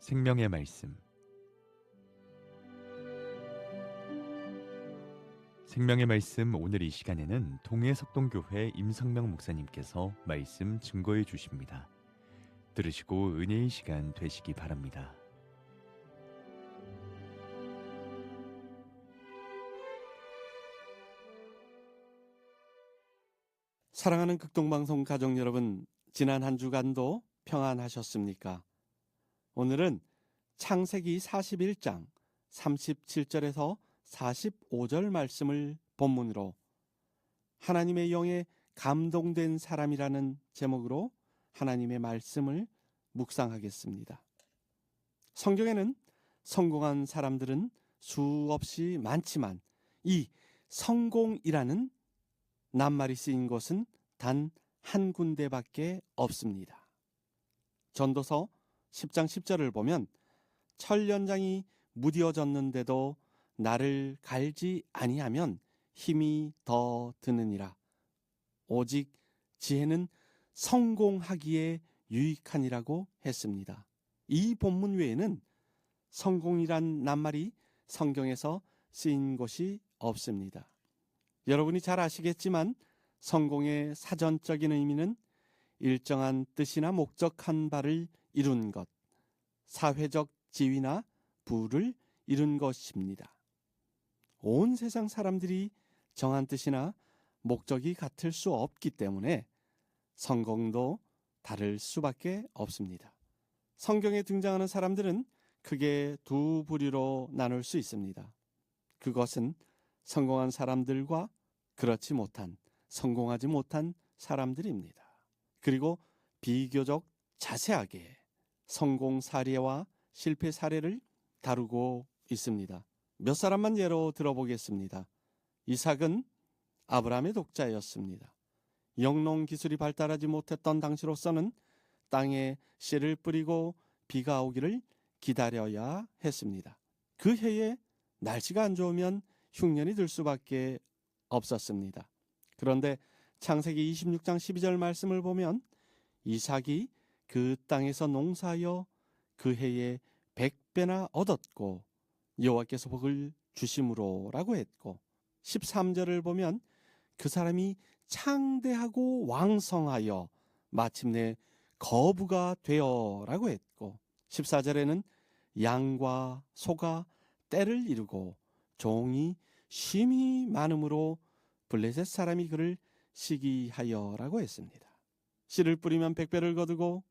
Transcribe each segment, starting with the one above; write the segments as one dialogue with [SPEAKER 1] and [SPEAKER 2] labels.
[SPEAKER 1] 생명의 말씀. 생명의 말씀 오늘 이 시간에는 동해석동교회 임성명 목사님께서 말씀 증거해 주십니다. 들으시고 은혜의 시간 되시기 바랍니다.
[SPEAKER 2] 사랑하는 극동방송 가족 여러분, 지난 한 주간도 평안하셨습니까? 오늘은 창세기 41장 37절에서 45절 말씀을 본문으로 하나님의 영에 감동된 사람이라는 제목으로 하나님의 말씀을 묵상하겠습니다. 성경에는 성공한 사람들은 수없이 많지만 이 성공이라는 낱말이 쓰인 곳은 단 한 군데밖에 없습니다. 전도서 10장 10절을 보면 철연장이 무뎌졌는데도 나를 갈지 아니하면 힘이 더 드느니라. 오직 지혜는 성공하기에 유익하니라고 했습니다. 이 본문 외에는 성공이란 낱말이 성경에서 쓰인 곳이 없습니다. 여러분이 잘 아시겠지만 성공의 사전적인 의미는 일정한 뜻이나 목적한 바를 이룬 것, 사회적 지위나 부를 이룬 것입니다. 온 세상 사람들이 정한 뜻이나 목적이 같을 수 없기 때문에 성공도 다를 수밖에 없습니다. 성경에 등장하는 사람들은 크게 두 부류로 나눌 수 있습니다. 그것은 성공한 사람들과 그렇지 못한, 성공하지 못한 사람들입니다. 그리고 비교적 자세하게 성공 사례와 실패 사례를 다루고 있습니다. 몇 사람만 예로 들어보겠습니다. 이삭은 아브라함의 독자였습니다. 영농 기술이 발달하지 못했던 당시로서는 땅에 씨를 뿌리고 비가 오기를 기다려야 했습니다. 그 해에 날씨가 안 좋으면 흉년이 들 수밖에 없었습니다. 그런데 창세기 26장 12절 말씀을 보면 이삭이 그 땅에서 농사하여 그 해에 100배나 얻었고 여호와께서 복을 주심으로라고 했고 13절을 보면 그 사람이 창대하고 왕성하여 마침내 거부가 되어라고 했고 14절에는 양과 소가 떼를 이루고 종이 쉼이 많음으로 블레셋 사람이 그를 시기하여라고 했습니다. 씨를 뿌리면 100배를 거두고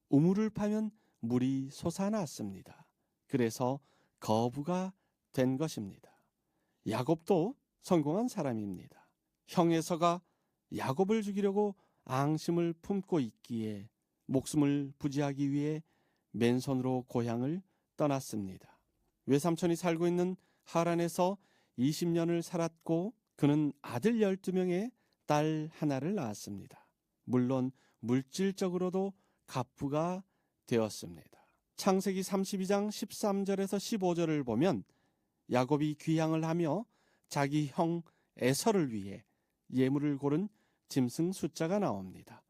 [SPEAKER 2] 우물을 파면 물이 솟아났습니다. 그래서 거부가 된 것입니다. 야곱도 성공한 사람입니다. 형 에서가 야곱을 죽이려고 앙심을 품고 있기에 목숨을 부지하기 위해 맨손으로 고향을 떠났습니다. 외삼촌이 살고 있는 하란에서 20년을 살았고 그는 아들 12명에 딸 하나를 낳았습니다. 물론 물질적으로도 갑부가 되었습니다. 창세기 32장 13절에서 15절을 보면 야곱이 귀향을 하며 자기 형 에서를 위해 예물을 고른 짐승 숫자가 나옵니다.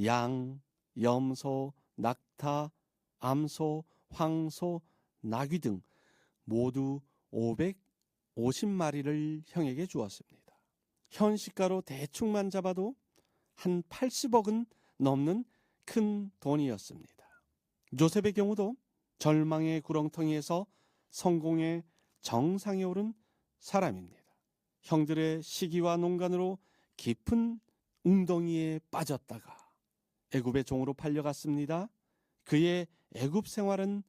[SPEAKER 2] 양, 염소, 낙타, 암소, 황소, 나귀 등 모두 550마리를 형에게 주었습니다. 현 시가로 대충만 잡아도 한 80억은 넘는 큰 돈이었습니다. 요셉의 경우도 절망의 구렁텅이에서 성공의 정상에 오른 사람입니다. 형들의 시기와 농간으로 깊은 웅덩이에 빠졌다가 애굽의 종으로 팔려갔습니다. 그의 애굽 생활은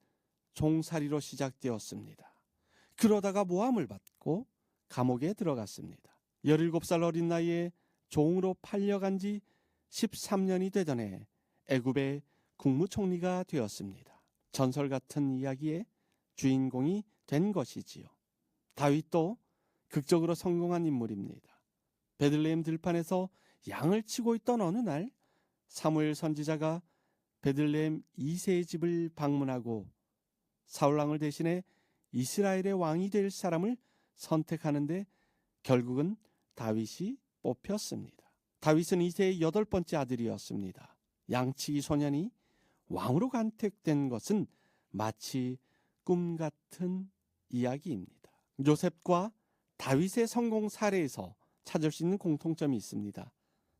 [SPEAKER 2] 종살이로 시작되었습니다. 그러다가 모함을 받고 감옥에 들어갔습니다. 17살 어린 나이에 종으로 팔려간 지 13년이 되던 해 애굽의 국무총리가 되었습니다. 전설 같은 이야기의 주인공이 된 것이지요. 다윗도 극적으로 성공한 인물입니다. 베들레헴 들판에서 양을 치고 있던 어느 날 사무엘 선지자가 베들레헴 이새의 집을 방문하고 사울왕을 대신해 이스라엘의 왕이 될 사람을 선택하는데 결국은 다윗이 뽑혔습니다. 다윗은 이새의 8번째 아들이었습니다. 양치기 소년이 왕으로 간택된 것은 마치 꿈 같은 이야기입니다. 요셉과 다윗의 성공 사례에서 찾을 수 있는 공통점이 있습니다.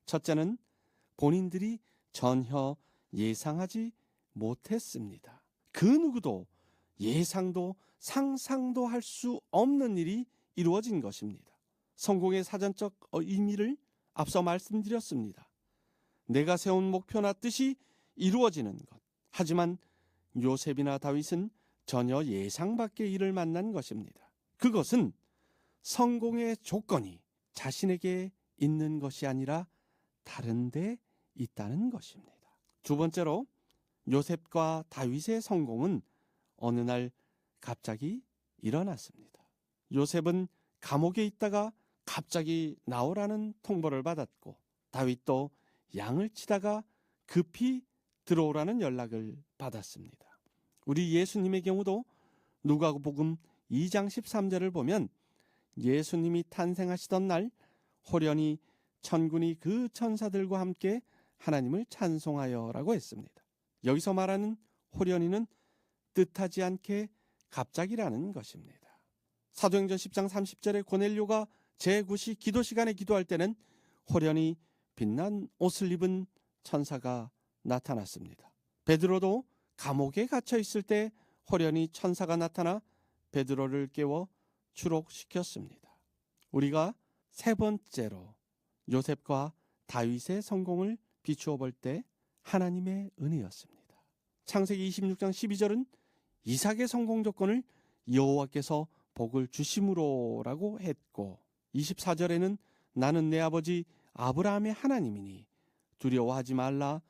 [SPEAKER 2] 첫째는 본인들이 전혀 예상하지 못했습니다. 그 누구도 예상도 상상도 할 수 없는 일이 이루어진 것입니다. 성공의 사전적 의미를 앞서 말씀드렸습니다. 내가 세운 목표나 뜻이 이루어지는 것. 하지만 요셉이나 다윗은 전혀 예상 밖의 일을 만난 것입니다. 그것은 성공의 조건이 자신에게 있는 것이 아니라 다른 데 있다는 것입니다. 두 번째로 요셉과 다윗의 성공은 어느 날 갑자기 일어났습니다. 요셉은 감옥에 있다가 갑자기 나오라는 통보를 받았고, 다윗도 양을 치다가 급히 들어오라는 연락을 받았습니다. 우리 예수님의 경우도 누가복음 2장 13절을 보면 예수님이 탄생하시던 날 호련히 천군이 그 천사들과 함께 하나님을 찬송하여라고 했습니다. 여기서 말하는 호련히는 뜻하지 않게 갑자기라는 것입니다. 사도행전 10장 30절에 고넬료가 제9시 기도 시간에 기도할 때는 호련히 빛난 옷을 입은 천사가 나타났습니다. 베드로도 감옥에 갇혀 있을 때 호련히 천사가 나타나 베드로를 깨워 추록시켰습니다. 우리가 세 번째로 요셉과 다윗의 성공을 비추어 볼 때 하나님의 은혜였습니다. 창세기 26장 12절은 이삭의 성공 조건을 여호와께서 복을 주심으로라고 했고, 24절에는 나는 내 아버지 아브라함의 하나님이니 두려워하지 말라.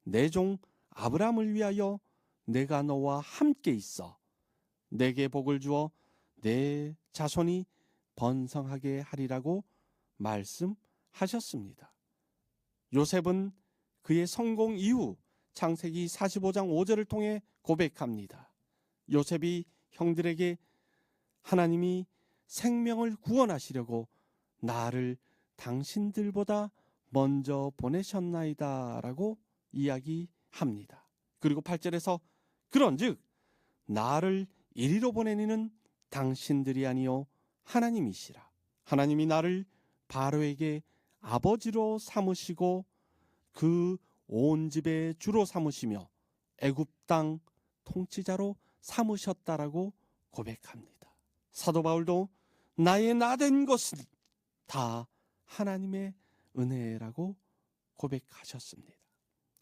[SPEAKER 2] 내 종 아브라함을 위하여 내가 너와 함께 있어 내게 복을 주어 내 자손이 번성하게 하리라고 말씀하셨습니다. 요셉은 그의 성공 이후 창세기 45장 5절을 통해 고백합니다. 요셉이 형들에게 하나님이 생명을 구원하시려고 나를 당신들보다 먼저 보내셨나이다 라고 이야기합니다. 그리고 8절에서 그런즉 나를 이리로 보내니는 당신들이 아니요 하나님이시라. 하나님이 나를 바로에게 아버지로 삼으시고 그 온 집의 주로 삼으시며 애굽 땅 통치자로 삼으셨다라고 고백합니다. 사도 바울도 나의 나된 것은 다 하나님의 은혜라고 고백하셨습니다.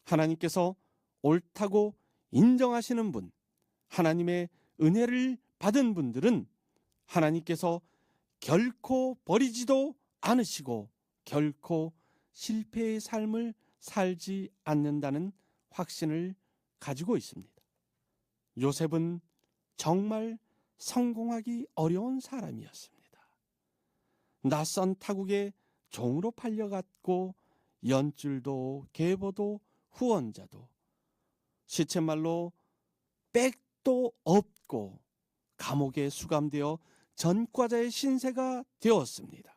[SPEAKER 2] 하나님께서 옳다고 인정하시는 분, 하나님의 은혜를 받은 분들은 하나님께서 결코 버리지도 않으시고 결코 실패의 삶을 살지 않는다는 확신을 가지고 있습니다. 요셉은 정말 성공하기 어려운 사람이었습니다. 낯선 타국의 종으로 팔려갔고 연줄도 계보도 후원자도 시쳇말로 백도 없고 감옥에 수감되어 전과자의 신세가 되었습니다.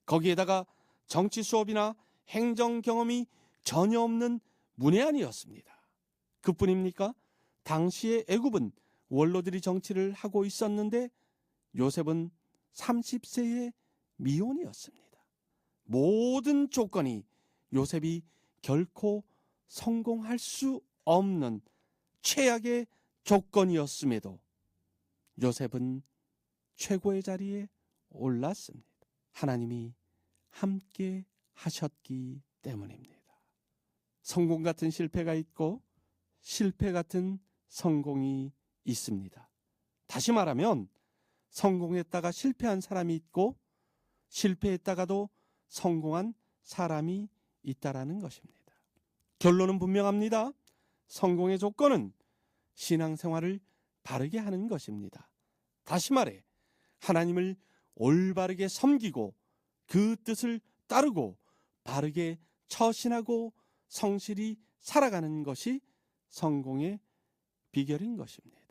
[SPEAKER 2] 거기에다가 정치 수업이나 행정 경험이 전혀 없는 문외한이었습니다. 그뿐입니까? 당시의 애굽은 원로들이 정치를 하고 있었는데 요셉은 30세의 미혼이었습니다. 모든 조건이 요셉이 결코 성공할 수 없는 최악의 조건이었음에도 요셉은 최고의 자리에 올랐습니다. 하나님이 함께 하셨기 때문입니다. 성공 같은 실패가 있고 실패 같은 성공이 있습니다. 다시 말하면 성공했다가 실패한 사람이 있고 실패했다가도 성공한 사람이 있다라는 것입니다. 결론은 분명합니다. 성공의 조건은 신앙생활을 바르게 하는 것입니다. 다시 말해 하나님을 올바르게 섬기고 그 뜻을 따르고 바르게 처신하고 성실히 살아가는 것이 성공의 비결인 것입니다.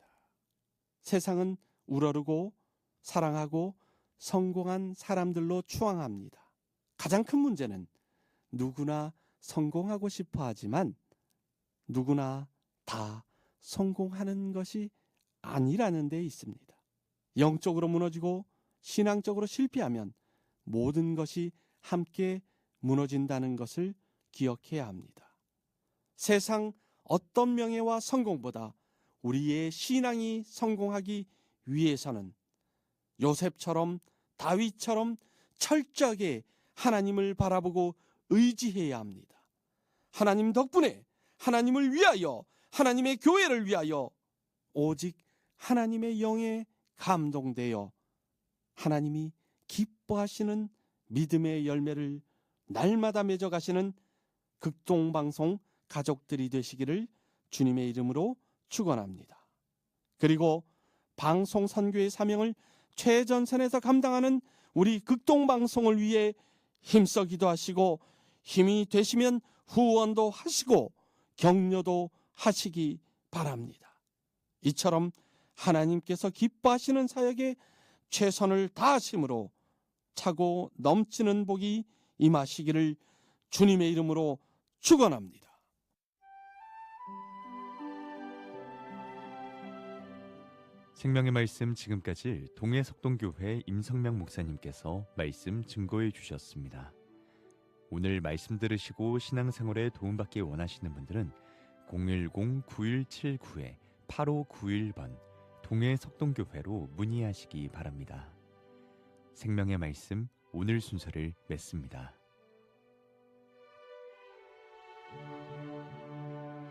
[SPEAKER 2] 세상은 우러르고 사랑하고 성공한 사람들로 추앙합니다. 가장 큰 문제는 누구나 성공하고 싶어 하지만 누구나 다 성공하는 것이 아니라는 데 있습니다. 영적으로 무너지고 신앙적으로 실패하면 모든 것이 함께 무너진다는 것을 기억해야 합니다. 세상 어떤 명예와 성공보다 우리의 신앙이 성공하기 위해서는 요셉처럼 다윗처럼 철저하게 하나님을 바라보고 의지해야 합니다. 하나님 덕분에 하나님을 위하여 하나님의 교회를 위하여 오직 하나님의 영에 감동되어 하나님이 기뻐하시는 믿음의 열매를 날마다 맺어가시는 극동방송 가족들이 되시기를 주님의 이름으로 축원합니다. 그리고 방송 선교의 사명을 최전선에서 감당하는 우리 극동방송을 위해 힘써 기도하시고 힘이 되시면 후원도 하시고 격려도 하시기 바랍니다. 이처럼 하나님께서 기뻐하시는 사역에 최선을 다하심으로 차고 넘치는 복이 임하시기를 주님의 이름으로 축원합니다.
[SPEAKER 1] 생명의 말씀 지금까지 동해석동교회 임성명 목사님께서 말씀 증거해 주셨습니다. 오늘 말씀 들으시고 신앙생활에 도움받기 원하시는 분들은 010-9179-8591번 동해석동교회로 문의하시기 바랍니다. 생명의 말씀 오늘 순서를 맺습니다.